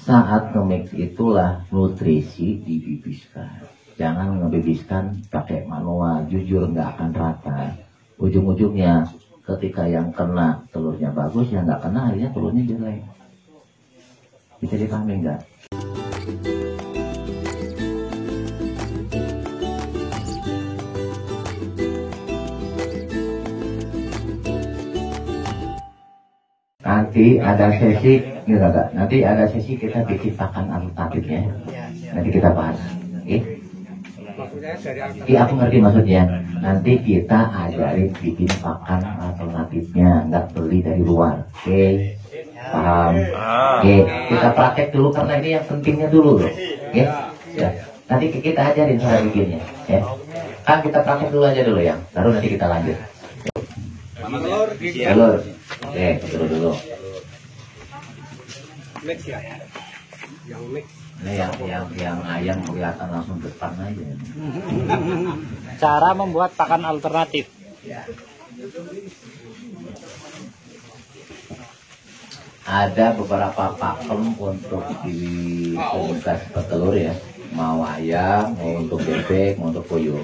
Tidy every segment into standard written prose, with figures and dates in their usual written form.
Saat nge-mix itulah nutrisi dibibiskan. Jangan ngebibiskan pakai manual, jujur nggak akan rata. Ujung-ujungnya ketika yang kena telurnya bagus, yang nggak kena akhirnya telurnya jelek. Bisa dipahami nggak? Nanti ada sesi, enggak, nanti ada sesi kita bikin pakan alternatifnya. Nanti kita bahas. Iya, aku ngerti maksudnya. Nanti kita ajarin bikin pakan alternatifnya, nggak beli dari luar. Oke, paham? Oke, kita praktek dulu karena ini yang pentingnya dulu loh. Oke, ya. Nanti kita ajarin cara bikinnya. Ya. Kan kita praktek dulu aja dulu ya, baru nanti kita lanjut. Telur. Oke, telur dulu. Mix ya. Yang mix. Ini yang ayam kelihatan langsung depan aja. Cara membuat pakan alternatif. Ya. Ada beberapa pakem untuk di komunitas petelur ya. Mau ayam, mau untuk bebek, mau untuk puyuh.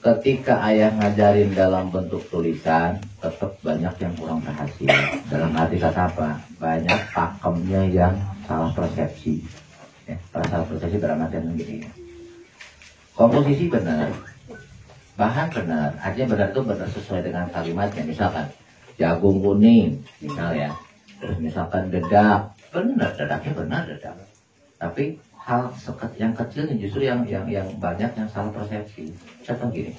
Ketika ayah ngajarin dalam bentuk tulisan, tetap banyak yang kurang berhasil. Dalam arti kata apa? Banyak pakemnya yang salah persepsi. Ya, salah persepsi dalam artian begini. Komposisi benar, bahan benar, aja benar itu benar sesuai dengan kalimatnya. Misalkan jagung kuning, misal ya. Terus misalkan dedak, benar dedaknya benar dedak. Tapi hal yang kecil justru yang banyak yang salah persepsi. Contoh gini,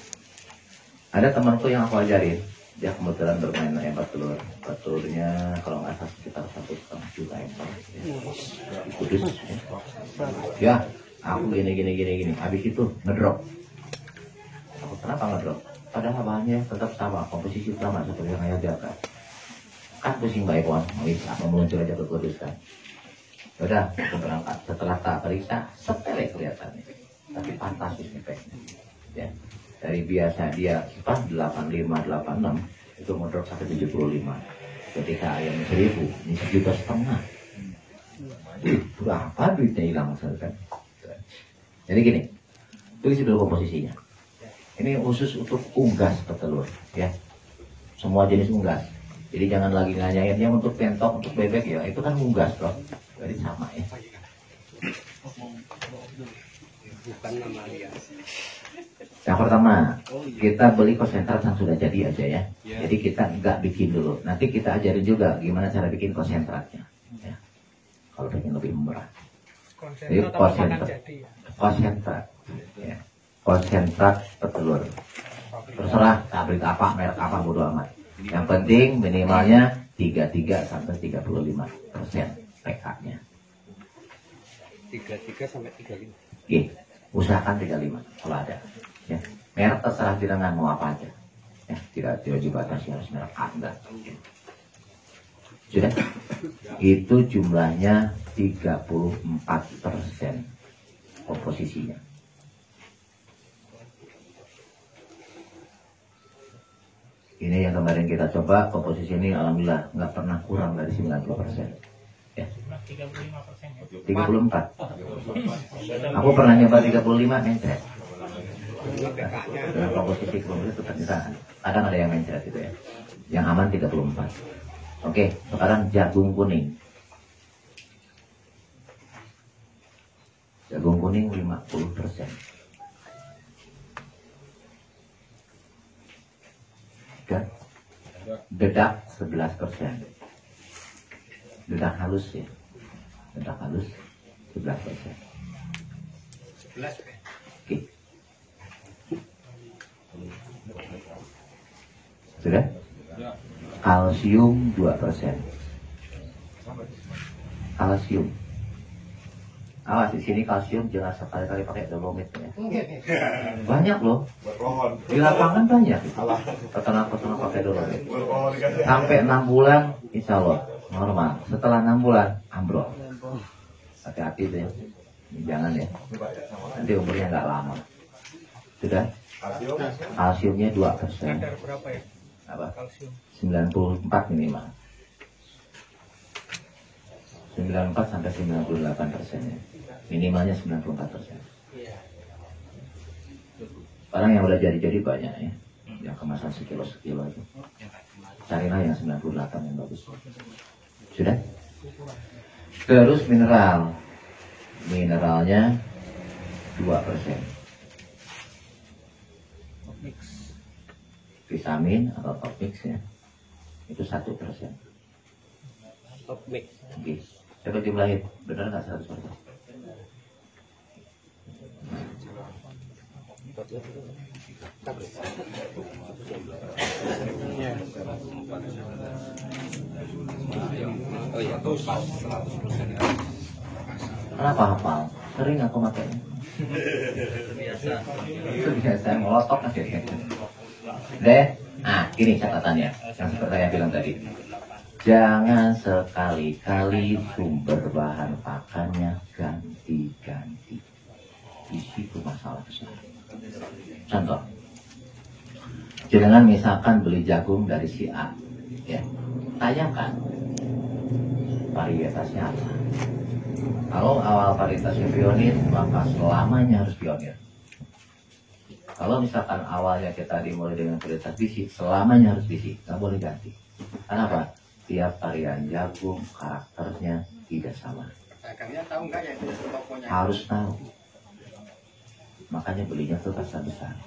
ada temanku yang aku ajarin, dia kebetulan bermain ayam petelur. Petelurnya kalau nggak salah sekitar 1,5 juta ekor. Kudus. Ya, aku gini. Habis itu ngedrop. Aku kenapa ngedrop? Padahal bahannya tetap sama, komposisi sama seperti yang ayah jaga. Kan pusing baik wan, apa meluncur aja ke Kudus kan. Udah, aku berangkat. Setelah tak periksa, sepele kelihatannya. Tapi fantastis efeknya. Ya. Dari biasa dia 85, 86, itu ngedrop sampai 75. Ketika ayamnya 1000, ini 1,5 juta. Berapa duitnya hilang kan? Jadi gini, tulis dulu komposisinya. Ini khusus untuk unggas petelur, ya. Semua jenis unggas. Jadi jangan lagi nanyain yang untuk pentok, untuk bebek ya, itu kan unggas bro. Jadi sama ya. Bukan nama alias. Yang pertama, kita beli konsentrat yang sudah jadi aja ya. Jadi kita nggak bikin dulu. Nanti kita ajarin juga gimana cara bikin konsentratnya. Ya. Kalau pengen lebih murah. Jadi konsentrat. Ya. Konsentrat petelur. Terserah pabrik apa, merek apa, bodo amat. Yang penting minimalnya 33 sampai 35% pH-nya. 33 sampai 35. Oke, usahakan 35 kalau ada. Ya. Merek terserah bilangan mau apa aja. Ya, tidak dibatasi harus merek A, enggak. Sudah? Itu jumlahnya 34% komposisinya. Ini yang kemarin kita coba, komposisi ini alhamdulillah nggak pernah kurang dari 90%. Ya. 34. Aku pernah nyoba 35 mencret. Dengan komposisi itu ternyata kadang ada yang mencret gitu ya. Yang aman 34. Oke, sekarang jagung kuning. Jagung kuning 50%. Dan dedak 11%. Dedak halus ya. Dedak halus 11%. 11. Oke. Sudah? Kalsium 2%. Kalsium. Awas di sini kalsium jangan sekali-kali pakai dolomit ya. Banyak loh. Di lapangan banyak. Peternak-peternak pakai dolomit. Sampai 6 bulan insya Allah normal. Setelah 6 bulan ambrol. Hati-hati tuh ya. Jangan ya. Nanti umurnya nggak lama. Sudah? Kalsiumnya 2%. Berapa ya? Apa? 94 minimal. 94 sampai 98% ya. Minimalnya 94%. Sekarang yang udah jadi banyak ya. Yang kemasan sekilo itu. Carilah yang 98 yang bagus. Sudah? Terus mineral. Mineralnya 2%. Vitamin atau top mix ya. Itu 1%. Top mix. Oke. Coba jumlahin, benar nggak 100%? Oh iya, total. Kenapa hafal? Sering aku makainya. Itu biasa melotok aja. Deh, gini catatannya, yang seperti saya bilang tadi. Jangan sekali-kali sumber bahan pakannya ganti-ganti. Di situ masalah besar. Contoh, jangan misalkan beli jagung dari si A, ya, tanyakan varietasnya apa. Kalau awal varietasnya pionir, maka selamanya harus pionir. Kalau misalkan awalnya kita dimulai dengan varietas biji, selamanya harus biji, nggak boleh ganti. Kenapa? Tiap varian jagung karakternya tidak sama. Tahu nggak ya itu tokonya? Harus tahu. Makanya belinya ke pasar besar,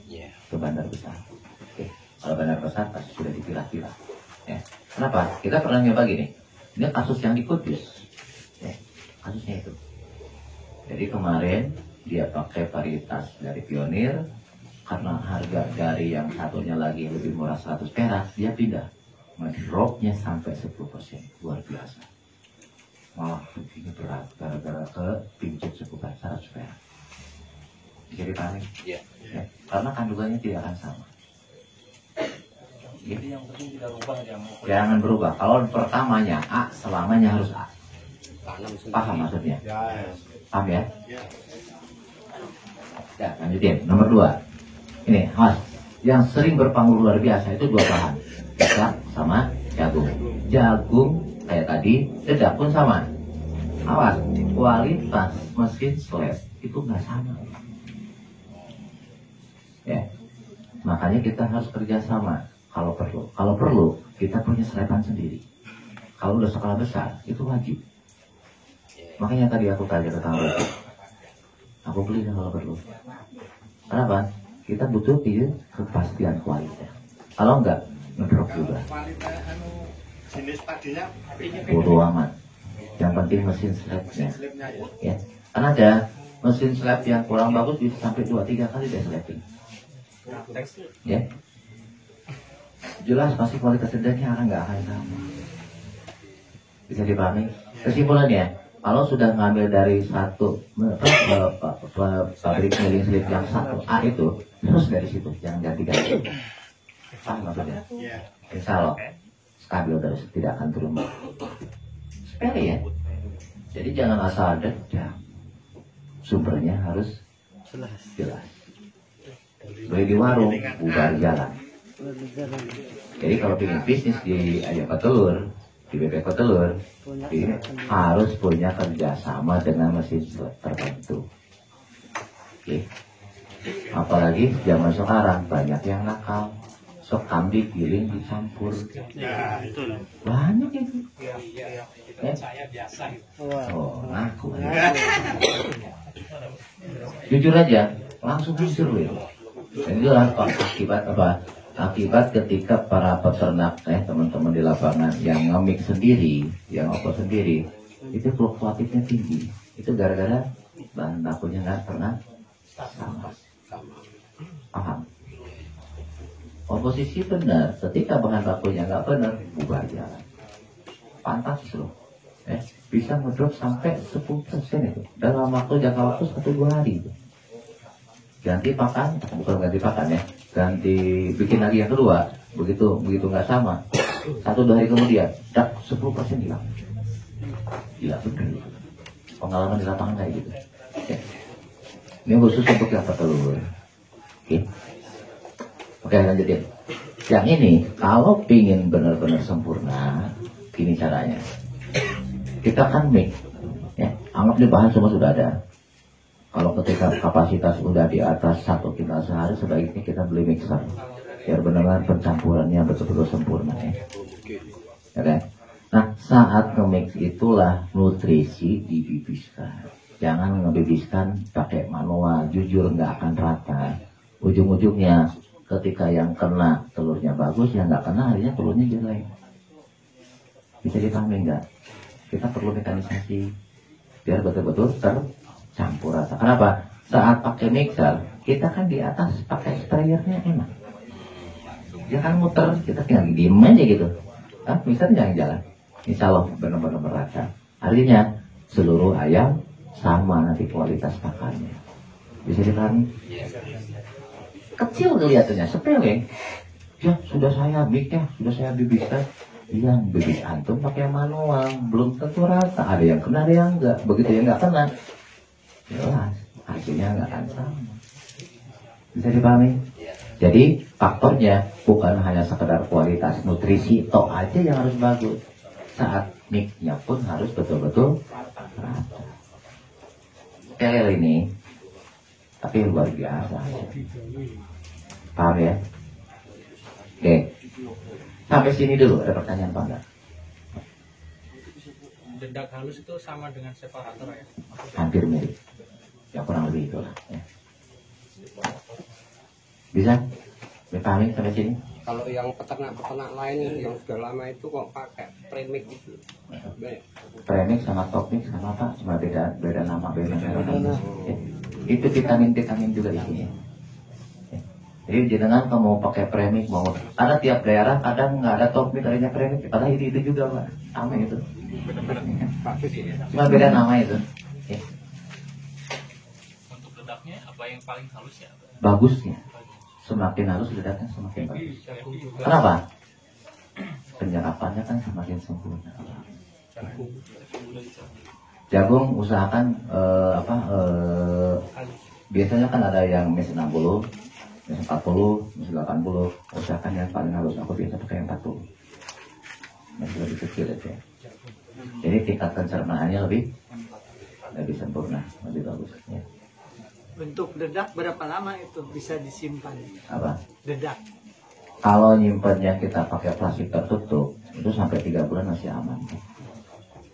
ke bandar besar. Oke. Kalau bandar besar pasti sudah dipilah-pilah. Ya. Kenapa? Kita pernah nyoba gini. Ini kasus yang di Kudus. Ya. Kasusnya itu. Jadi kemarin dia pakai varietas dari pionir. Karena harga dari yang satunya lagi lebih murah 100 perak, dia pindah. Ngedropnya sampai 10%. Luar biasa. Malah ruginya berat gara-gara ke pinjam sebulan 100 perak. Jadi panik. Iya. Ya, karena kandungannya tidak akan sama. Ya. Jadi yang penting tidak rubah ya. Jangan berubah. Kalau pertamanya A, selamanya harus A. Tanam sendiri. Paham maksudnya? Ya. Paham ya? Ya. Ya, lanjutin. Nomor 2. Ini, awas. Yang sering berpengaruh luar biasa itu 2 bahan. Dedak sama jagung. Jagung kayak tadi, dedak pun sama. Awas, kualitas mesin slab itu nggak sama. Ya, makanya kita harus kerjasama kalau perlu. Kalau perlu, kita punya selepan sendiri. Kalau udah skala besar, itu wajib. Makanya tadi aku tanya ke kamu, aku beli kalau perlu. Kenapa? Kita butuh kepastian kualitas. Kalau enggak, ngedrop juga. Jenis padinya Bodoh amat. Yang penting mesin slabnya. Ya, kan ada mesin slab yang kurang bagus bisa sampai 2-3 kali dia slapping. Ya, jelas pasti kualitas sedangnya nggak akan sama. Bisa dipahami? Kesimpulannya, kalau sudah ngambil dari satu pabrik milling slip yang satu A itu, terus dari situ jangan ganti-ganti. Paham maksudnya? Insya Allah stabil terus, tidak akan turun. Sepele ya. Jadi jangan asal ada, sumbernya harus jelas. Beli di warung, bubar jalan. Jadi kalau ingin bisnis di Ayam Petelur, di BP Petelur, ini harus punya kerjasama dengan mesin tertentu. Oke. Apalagi zaman sekarang banyak yang nakal, sok kambing giling dicampur. Banyak itu. saya biasa. Oh, aku. Jujur aja, langsung hancur itu. Dan itu akibat apa? Akibat ketika para peternak, teman-teman di lapangan yang ngemik sendiri, yang oper sendiri, itu fluktuatifnya tinggi. Itu gara-gara bahan bakunya nggak pernah sama. Paham? Oposisi benar, ketika bahan bakunya nggak benar, bubar jalan. Fantastis loh. Bisa ngedrop sampai 10% itu dalam jangka waktu 1-2 hari itu. Ganti pakan, bukan ganti pakan ya, ganti bikin lagi yang kedua, begitu nggak sama, 1-2 hari kemudian, 10% hilang. Gila bener. Pengalaman di lapangan kayak gitu. Ya. Ini khusus untuk yang petelur. Oke, lanjutin. Yang ini, kalau pingin benar-benar sempurna, gini caranya. kita kan mix, ya, anggap nih bahan semua sudah ada. Kalau ketika kapasitas udah di atas 1 kintal sehari, sebaiknya kita beli mixer, biar benar-benar pencampurannya betul-betul sempurna, ya. Ya kan? Nah, saat nge-mix itulah nutrisi dibibiskan. Jangan ngebibiskan pakai manual, jujur nggak akan rata. Ujung-ujungnya ketika yang kena telurnya bagus, yang nggak kena akhirnya telurnya jelek. Bisa dipahami nggak? Kita perlu mekanisasi biar betul-betul tercampur rata. Kenapa? Saat pakai mixer, kita kan di atas pakai sprayernya enak. Dia kan muter, kita tinggal diem aja gitu. Ah, mixer jangan jalan. Insya Allah benar-benar merata. Artinya seluruh ayam sama nanti kualitas pakannya. Bisa dipahami? Kecil kelihatannya, sepele. Ya sudah saya mix ya, sudah saya bibiskan. Yang bibis antum pakai manual, belum tentu rata. Ada yang kena, ada yang enggak. Begitu yang enggak kena, jelas hasilnya enggak akan sama. Bisa dipahami? Jadi faktornya bukan hanya sekedar kualitas nutrisi tok aja yang harus bagus. Saat mixnya pun harus betul-betul rata. Kayak ini, tapi luar biasa. Paham ya? Oke. Sampai sini dulu, ada pertanyaan Pak enggak? Dedak halus itu sama dengan separator ya? Hampir mirip. Ya kurang lebih itulah. Ya. Bisa? Dipahami sampai sini? Kalau yang peternak-peternak lain yang sudah lama itu kok pakai premix itu. Premix sama topmix sama apa? Cuma beda nama, beda nama. Ya. Itu vitamin juga isinya. Ya. Jadi jenengan kalau mau pakai premix, mau ada tiap daerah kadang nggak ada topmix, adanya premix. Padahal itu juga Pak, sama itu. Cuma beda nama itu. Ya. Untuk dedaknya apa yang paling halus ya? Bagusnya. Semakin halus dedaknya semakin bagus. Kenapa? Penyerapannya kan semakin sempurna. Jagung usahakan biasanya kan ada yang mes 60, mes 40, mes 80. Usahakan yang paling halus. Aku biasa pakai yang 40. Masih lebih kecil aja. Jadi tingkat pencernaannya lebih sempurna, lebih bagus. Ya. Bentuk dedak berapa lama itu bisa disimpan? Apa? Dedak. Kalau nyimpannya kita pakai plastik tertutup, itu sampai 3 bulan masih aman.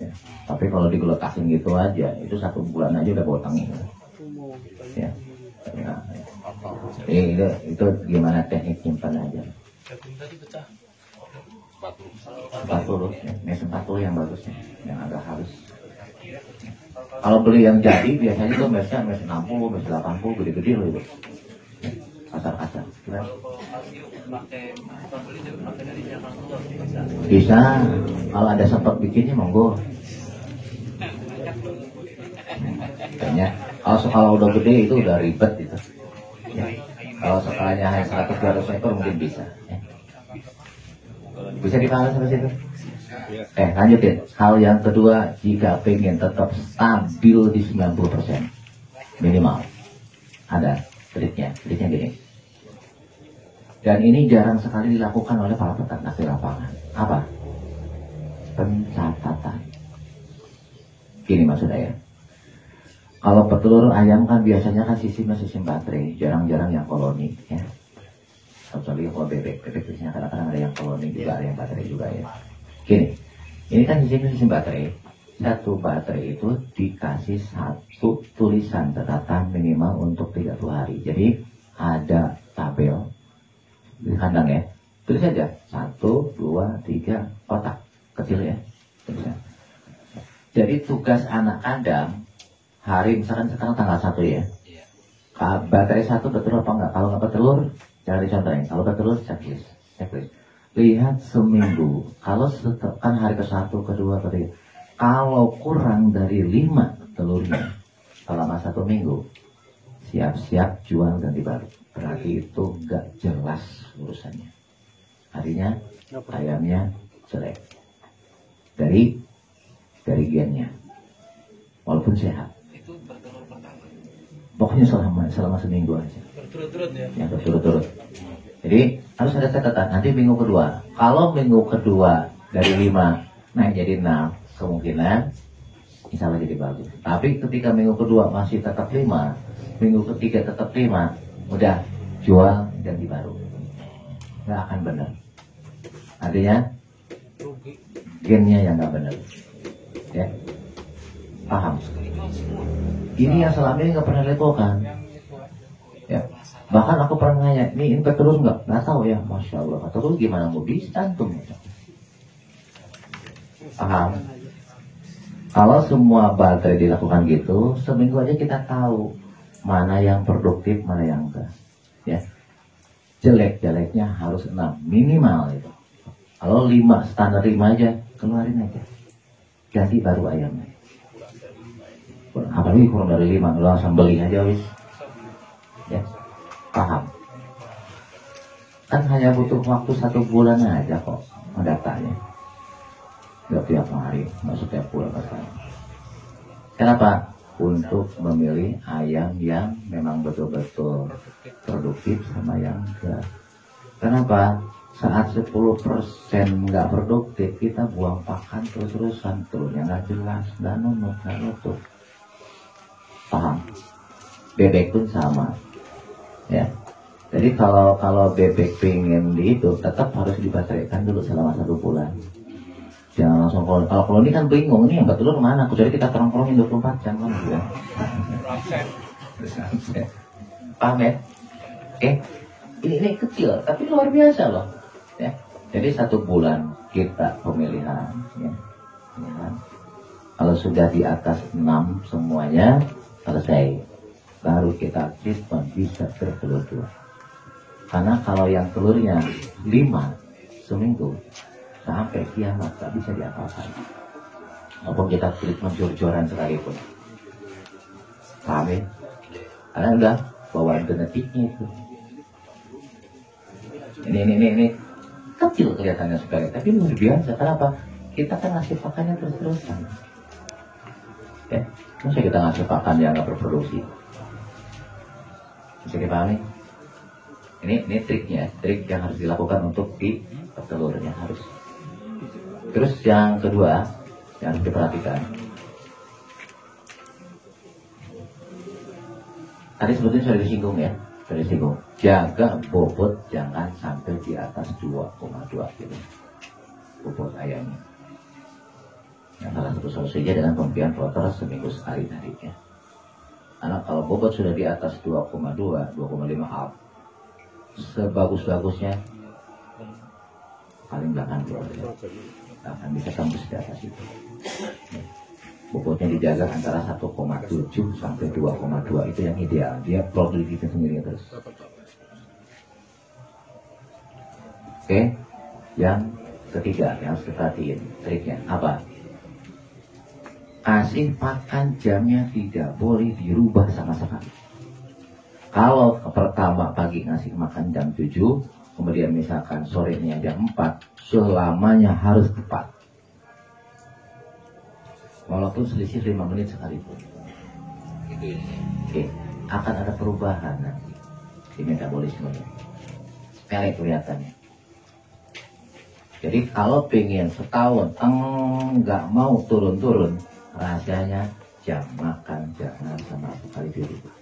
Ya. Tapi kalau digeletakin gitu aja, itu 1 bulan aja udah botong itu. Ya. Ya. Itu gimana teknik nyimpan aja. Jagung tadi pecah. 40, ya. Mes 40 yang bagusnya, yang agak halus. Kalau beli yang jadi biasanya tuh mesnya mes 60, mes 80, gede-gede loh itu. Kasar-kasar. Bisa, kalau ada sempat bikinnya monggo. Kayaknya kalau udah gede itu udah ribet itu. Ya. Kalau skalanya hanya 100-200 ekor mungkin bisa. Ya. Bisa dipahami sampai situ? Lanjutin. Hal yang kedua, jika pengen tetap stabil di 90% minimal, ada triknya gini. Dan ini jarang sekali dilakukan oleh para peternak di lapangan. Apa? Pencatatan. Gini maksudnya ya. Kalau petelur ayam kan biasanya kan sistem baterai, jarang-jarang yang koloni ya. Kecuali kalau bebek biasanya kadang-kadang ada yang koloni juga, ada yang baterai juga ya. Gini, ini kan sistem baterai. Satu baterai itu dikasih 1 tulisan catatan minimal untuk 30 hari. Jadi ada tabel di kandang ya. Tulis saja 1, 2, 3 kotak kecil ya. Tulisan. Jadi tugas anak kandang hari misalkan sekarang tanggal 1 ya. Baterai 1 betul apa enggak? Kalau enggak bertelur jangan dicontohin. Kalau bertelur checklist. Lihat seminggu. Kalau kan hari ke-1, ke-2, ke-3. Kalau kurang dari 5 telurnya selama 1 minggu, siap-siap jual ganti baru. Berarti itu enggak jelas urusannya. Artinya ayamnya jelek. Dari gennya. Walaupun sehat. Itu bertelur pertama. Pokoknya selama seminggu aja. Berturut-turut ya? Ya berturut-turut. Jadi harus ada catatan. Nanti minggu kedua. Kalau minggu kedua dari 5 naik jadi 6, kemungkinan insya Allah jadi bagus. Tapi ketika minggu kedua masih tetap 5, minggu ketiga tetap 5, udah jual ganti baru, nggak akan benar. Artinya gennya yang nggak benar, ya. Paham? Ini yang selama ini nggak pernah dilakukan, ya. Bahkan aku pernah nanya, ini impact terus nggak tahu ya, masya Allah. Kata lu gimana mau bisa antum? Paham? Kalau semua baterai dilakukan gitu, seminggu aja kita tahu mana yang produktif, mana yang enggak. Ya, jelek-jeleknya harus 6 minimal itu. Kalau 5 standar 5 aja, keluarin aja, ganti baru ayamnya. Apalagi kurang dari 5, lu langsung beli aja wis. Ya, paham? Kan hanya butuh waktu 1 bulan aja kok mendatanya. Nggak tiap hari, nggak setiap bulan katanya. Kenapa? Untuk memilih ayam yang memang betul-betul produktif sama yang enggak. Kenapa? Saat 10% nggak produktif, kita buang pakan terus-terusan, telurnya nggak jelas, nggak nunuk, nggak nutup. Paham? Bebek pun sama, ya. Jadi kalau bebek pengen di itu, tetap harus dibateraikan dulu selama 1 bulan. Jangan langsung kalau koloni kan bingung, ini yang betul kemana? Kecuali kita terong-terongin 24 jam kan ya. Paham ya? Ini kecil tapi luar biasa loh, ya. Jadi 1 bulan kita pemilihan, ya. Kalau sudah di atas 6 semuanya selesai, baru kita treatment bisa bertelur 2. Karena kalau yang telurnya 5 seminggu sampai kiamat tak bisa diapa-apain, maupun kita treatment jor-joran sekalipun. Paham ya? Karena udah bawaan genetiknya itu. Ini kecil kelihatannya sepele, tapi luar biasa. Kenapa? Kita kan ngasih pakannya terus-terusan. Ya, masa kita ngasih pakan yang nggak berproduksi? Bisa dipahami? Ini triknya, trik yang harus dilakukan untuk di telurnya harus. Terus yang kedua yang harus diperhatikan, tadi sebetulnya sudah disinggung ya, jaga bobot jangan sampai di atas 2,2 kilo bobot ayamnya. Yang salah satu solusinya dengan pemberian protein seminggu sekali tariknya. Karena kalau bobot sudah di atas 2,2, 2,5 up, sebagus-bagusnya paling belakang keluarga akan bisa tembus di atas itu. Bobotnya dijaga antara 1,7 sampai 2,2, itu yang ideal. Dia produktif sendiri terus. Oke, yang ketiga yang harus diperhatiin triknya apa? Kasih pakan jamnya tidak boleh dirubah sama sekali. Kalau pertama pagi ngasih makan jam 7, kemudian misalkan sorenya jam 4, selamanya harus tepat. Walaupun selisih 5 menit sekalipun. Oke, akan ada perubahan nanti di metabolismenya. Sepele kelihatannya. Jadi kalau pengen setahun nggak mau turun-turun, rahasianya jam makan jangan sama sekali dirubah.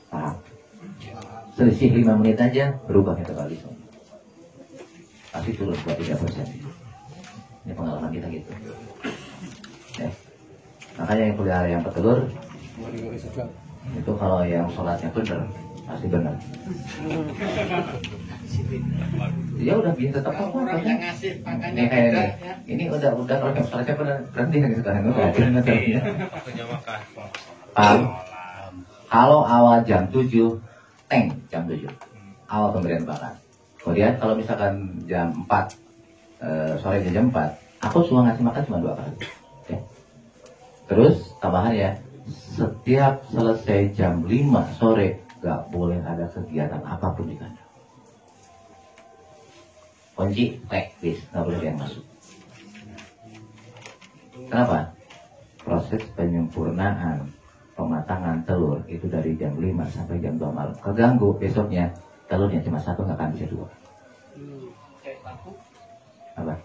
Paham? Selisih 5 menit aja berubah metabolisme. Pasti turun 2-3%. Ini pengalaman kita gitu. Ya. Makanya yang pelihara yang petelur itu kalau yang sholatnya benar pasti benar. Ya udah biar tetap apa kan? Ini udah kalau yang sholatnya benar berhenti nih sekarang udah. Paham? Kalau awal jam 7, jam 7 awal pemberian pakan. Kemudian kalau misalkan jam 4 sore jam 4, aku cuma ngasih makan cuma 2 kali. Ya. Terus tambahan ya, setiap selesai jam 5 sore gak boleh ada kegiatan apapun di kandang. Kunci bis, gak boleh yang masuk. Kenapa? Proses penyempurnaan pematangan telur itu dari jam 5 sampai jam 2 malam. Keganggu besoknya telurnya cuma 1, nggak akan bisa 2. Apa?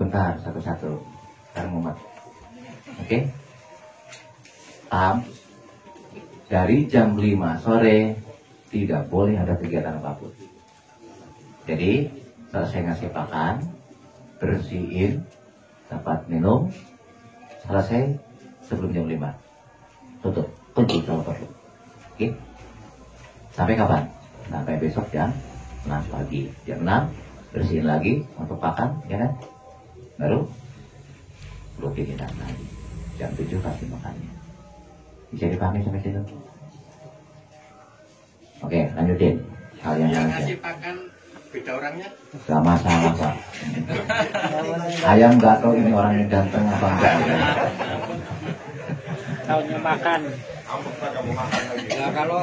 Bentar, satu-satu. Sekarang mumet. Oke? Paham? Dari jam 5 sore tidak boleh ada kegiatan apapun. Jadi selesai ngasih pakan, bersihin, tempat minum, selesai sebelum jam 5. Tutup, kunci kalau perlu. Oke? Sampai kapan? Sampai besok jam 6 pagi. Jam 6 bersihin lagi untuk pakan, ya kan? Baru rutinitas lagi. Jam 7 kasih makannya. Bisa dipahami sampai situ? Oke, lanjutin. Hal yang Yang lain. ngasih pakan beda orangnya. Gak masalah Pak. Ayam nggak tahu ini orangnya ganteng apa enggak. Tahunya makan. Nah kalau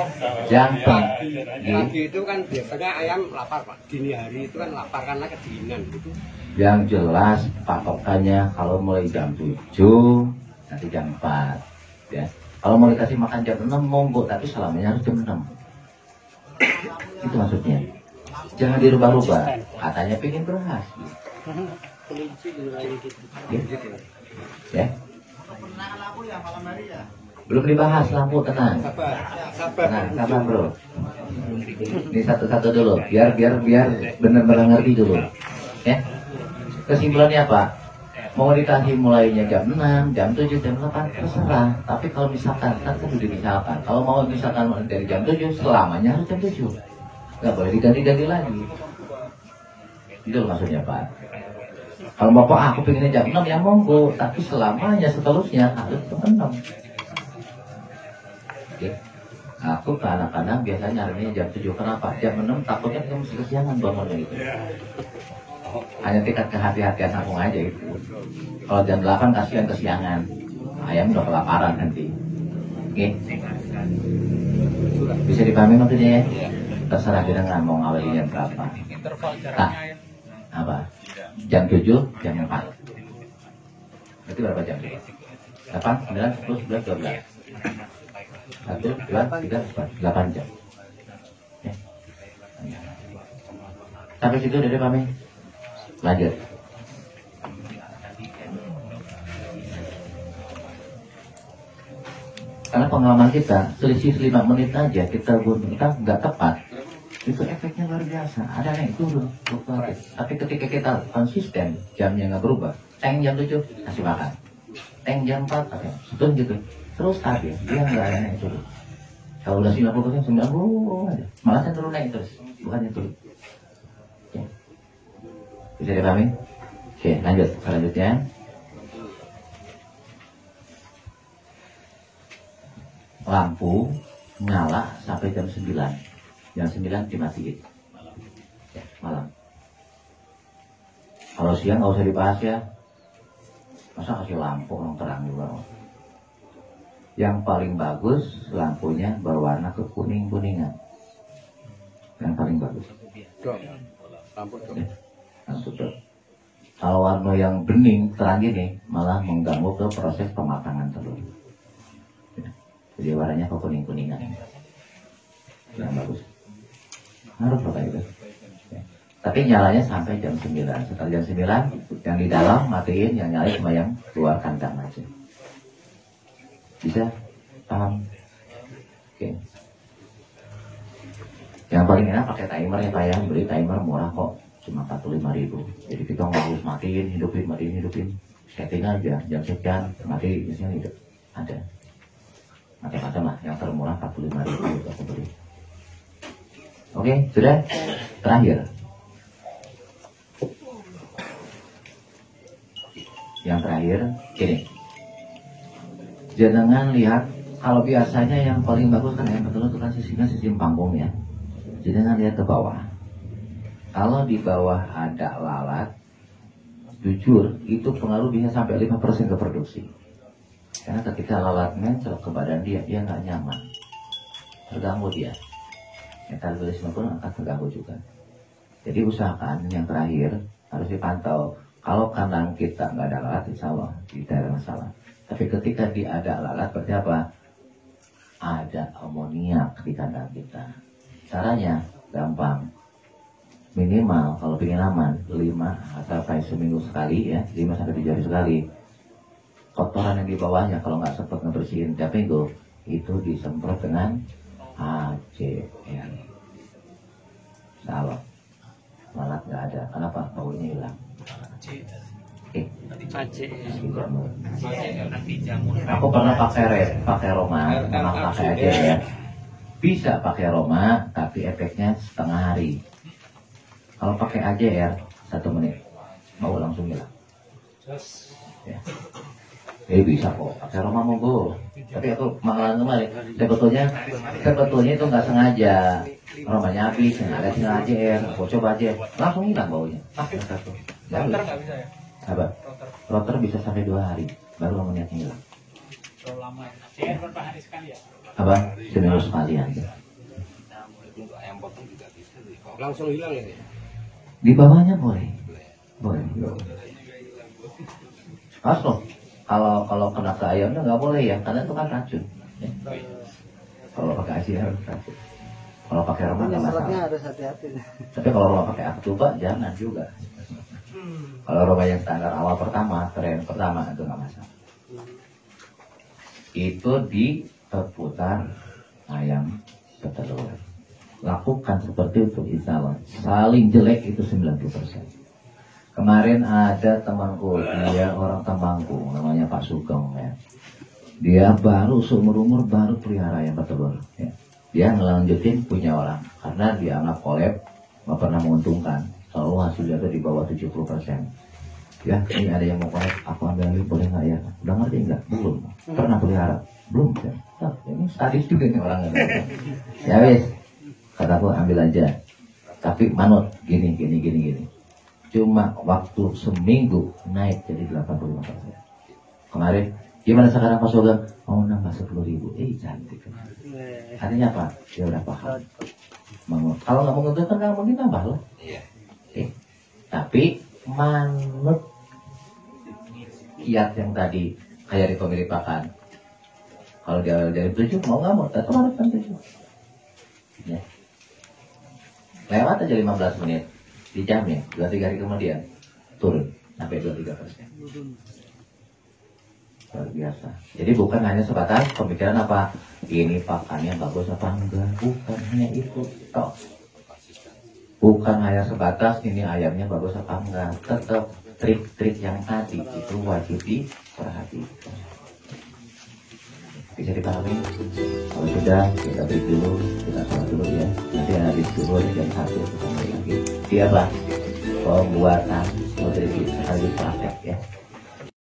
Yang pagi penting, itu kan biasanya ayam lapar Pak. Dini hari itu kan lapar karena kedinginan gitu. yang jelas patokannya kalau mulai jam 7 nanti jam 4 ya. Kalau mau dikasih makan jam 6 monggo, tapi selamanya harus jam 6. Itu maksudnya. Jangan dirubah-rubah. Katanya pengen berhasil. Kelinci juga gitu. Ya. Belum dibahas lampu, tenang. Sabar, Tenang, sabar bro. Ini satu-satu dulu, biar benar-benar ngerti dulu. Ya. Kesimpulannya apa? Mau dikasih mulainya jam 6, jam 7, jam 8, terserah. Tapi kalau misalkan, kan sudah misalkan. Kalau mau misalkan dari jam 7, selamanya harus jam 7. Nggak boleh diganti-ganti lagi. Itu maksudnya Pak. Kalau Bapak aku pengennya jam 6 ya monggo. Tapi selamanya seterusnya harus jam 6. Oke. Aku kadang-kadang biasanya nyarinya jam 7. Kenapa? Jam 6 takutnya kita mesti kesiangan bangunnya gitu. Hanya tingkat kehati-hatian aku aja itu. Kalau jam 8 kasihan kesiangan. Ayam udah kelaparan nanti. Oke. Bisa dipahami maksudnya ya? Terserah kita nggak mau ngawalin jam berapa. Interval Nah, jaraknya ya. apa? Jam 7, jam 4. Berarti berapa jam? 8, 9, 10, 11, 12. 1, 2, 3, 4, 8 jam. Ya. Sampai situ udah deh pahami? Lanjut. Karena pengalaman kita selisih 5 menit aja kita nggak tepat, itu efeknya luar biasa. Ada yang turun fluktuatif. Tapi ketika kita konsisten, jamnya nggak berubah. Teng jam 7 kasih makan. Teng jam 4 oke, setun gitu. Terus stabil, dia nggak ada yang turun. Kalau udah 90%, 90 aja. Malah saya turun naik terus, bukannya turun. Oke. Bisa dipahami? Oke, lanjut. Selanjutnya. Lampu nyala sampai jam 9. Jam 9 dimatiin. Ya, malam. Kalau siang nggak usah dibahas ya. Masa kasih lampu orang terang juga. Yang paling bagus lampunya berwarna kekuning-kuningan. Yang paling bagus. Dok, lampu dok. Ya, lampu dok. Kalau warna yang bening terang gini malah mengganggu ke proses pematangan telur. Ya, jadi warnanya kekuning-kuningan. Yang bagus. Harus pakai itu. Ya. Tapi nyalanya sampai jam 9. Setelah jam 9 yang di dalam matiin, yang nyalain cuma yang keluar kandang aja. Bisa? Paham? Oke. Yang paling enak pakai timer ya Pak ya. Beli timer murah kok. Cuma 45.000. Jadi kita nggak harus matiin, hidupin. Setting aja. Jam sekian, mati, biasanya hidup. Ada. Macam-macam lah. Yang termurah 45.000 itu aku beli. Oke, sudah? Terakhir. Yang terakhir, gini. Jangan lihat, kalau biasanya yang paling bagus kan yang betul itu kan sistem panggung ya. Jangan lihat ke bawah. Kalau di bawah ada lalat, jujur itu pengaruh bisa sampai 5% ke produksi. Karena ketika lalat mencel ke badan dia nggak nyaman, terganggu dia. Metabolisme pun akan terganggu juga. Jadi usahakan yang terakhir harus dipantau. Kalau kandang kita nggak ada lalat, insya Allah tidak ada masalah. Tapi ketika dia ada lalat, berarti apa? Ada amoniak di kandang kita. Caranya gampang. minimal kalau ingin aman 5 sampai seminggu sekali ya, 5 sampai 7 hari sekali. Kotoran yang di bawahnya kalau nggak sempat ngebersihin tiap minggu itu disemprot dengan HCl. Salah, malah nggak ada. Kenapa? Baunya hilang. Anti Jamur. Aku pernah pakai Roma, pernah pakai aja ya. Bisa pakai Roma, tapi efeknya setengah hari. Kalau pakai AJR 1 menit, bau langsung hilang. Ya. Bisa kok, pakai Roma monggo. Tapi aku malah kemarin, sebetulnya itu nggak sengaja. Romanya habis, ada tinggal AJR, aku coba aja, langsung hilang baunya. Satu. Rotor nggak bisa ya? Apa? Rotor bisa sampai 2 hari, baru ammoniaknya hilang. Terlalu lama ya. AJR berapa hari sekali ya? Apa? Seminggu sekali aja. Langsung hilang ya? Di bawahnya boleh. Mas loh, kalau kena ke ayamnya nggak boleh ya, karena itu kan racun. Ya. Kalau pakai ACR harus racun. Kalau pakai Roma nggak masalah. harus hati-hati. Tapi kalau Roma pakai Aktuba jangan juga. Kalau Roma yang standar awal pertama, tren pertama itu nggak masalah. Itu di seputar ayam petelur. Lakukan seperti itu, insya Allah. Saling jelek itu 90%. Kemarin ada temanku, dia orang Temanggung, namanya Pak Sugeng ya. Dia baru seumur umur baru pelihara ayam petelur. Ya. Dia ngelanjutin punya orang, karena dia anggap collab nggak pernah menguntungkan. Selalu hasilnya itu di bawah 70%. Ya, ini ada yang mau collab, aku ambil boleh nggak ya? Udah ngerti nggak? Belum. Pernah pelihara? Belum. Ya. Nah, ini sadis juga nih orang. Ya wes. Kataku ambil aja, tapi manut gini. Cuma waktu seminggu naik jadi 85%. Kemarin gimana sekarang Pak Sugeng? Mau nambah 10.000. Cantik. Artinya apa? Dia udah paham. Kalau nggak menguntungkan nggak mungkin nambah lah. Tapi manut kiat yang tadi kayak di pemilik pakan. Kalau dia dari 7 mau nggak mau, tetap harus 7. Ya. Lewat aja 15 menit, dijamin 2-3 hari kemudian turun sampai 23%. Luar biasa. Jadi bukan hanya sebatas pemikiran apa ini pakannya bagus apa enggak, bukan hanya itu. Bukan hanya sebatas ini ayamnya bagus apa enggak, tetap trik-trik yang tadi itu wajib diperhatikan. Bisa dipahami? Kalau sudah, kita break dulu, kita sholat dulu ya. Nanti habis dulu jam 1 kita mulai lagi. Dia pembuatan nutrisi sekaligus praktek ya.